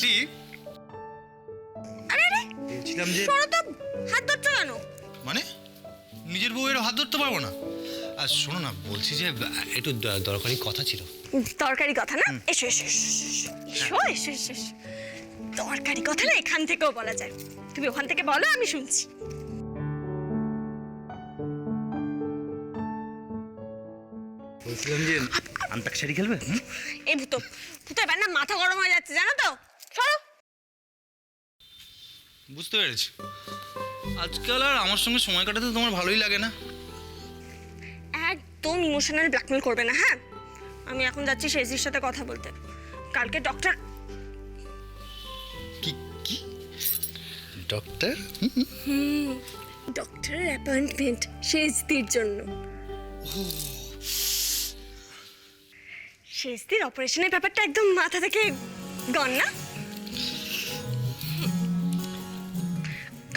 বলছি আরে আরে বলছিলাম যে সরো তো, হাত ধরছো কেন? মানে নিজের বউয়ের হাত ধরতে পারবো না? আর শোনো না, বলছি যে একটু দরকারি কথা ছিল। দরকারি কথা না? এসো এসো এসো এসো এসো এসো এসো। দরকারি কথা না এখান থেকেও বলা যায়, তুমি ওখান থেকে বলো, আমি শুনছি। বলছিলাম যে আন্তাক্ষরী খেলবে? এই ভূত ভূত এবার না মাথা গরম হয়ে যাচ্ছে, জানো তো? সরো। বুঝতে পেরেছি। আজকাল আর আমার সঙ্গে সময় কাটাতে তোমার ভালোই লাগে না। একদম ইমোশনাল ব্ল্যাকমেল করবে না, হ্যাঁ? আমি এখন যাচ্ছি শেজির সাথে কথা বলতে। কালকে ডক্টর কি কি ডক্টর? ডক্টরের অ্যাপয়েন্টমেন্ট শেজদির জন্য। শেজদির অপারেশনের ব্যাপারটা একদম মাথা থেকে গন না?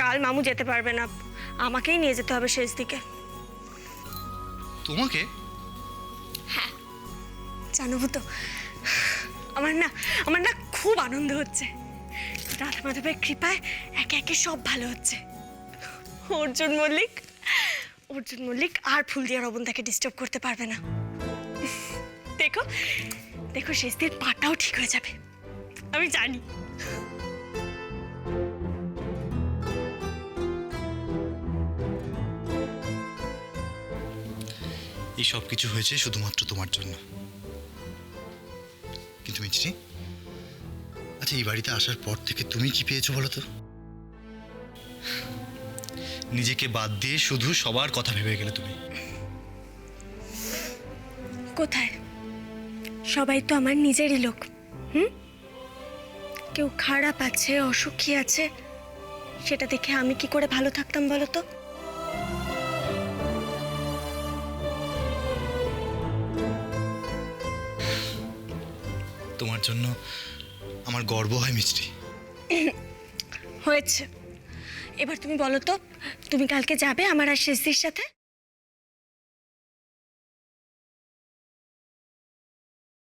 কাল মামু যেতে পারবে না, আমাকেই নিয়ে যেতে হবে শেজদিকে। তোমাকে? জানো তো, আমার না খুব আনন্দ হচ্ছে। রাধা মাধবের কৃপায় একে একে সব ভালো হচ্ছে। অর্জুন মল্লিক আর ফুলদিয়া রবন তাকে ডিস্টার্ব করতে পারবে না। দেখো দেখো শেষদের পাটাও ঠিক হয়ে যাবে, আমি জানি। এই সব কিছু হয়েছে শুধুমাত্র তোমার জন্য। কিন্তু মিষ্টি, আচ্ছা এই বাড়িতে আসার পর থেকে তুমি কি পেয়েছো বলো তো? নিজেকে বাদ দিয়ে শুধু সবার কথা ভেবে গেলে তুমি। কোথায়? সবাই তো আমার নিজেরই লোক। কেউ খারাপ আছে, অসুখী আছে, সেটা দেখে আমি কি করে ভালো থাকতাম বলো তো? তোমার জন্য আমার গর্ব হয় মিষ্টি। হয়েছে, এবার তুমি বলো তো, তুমি কালকে যাবে আমার আর শেষদির সাথে?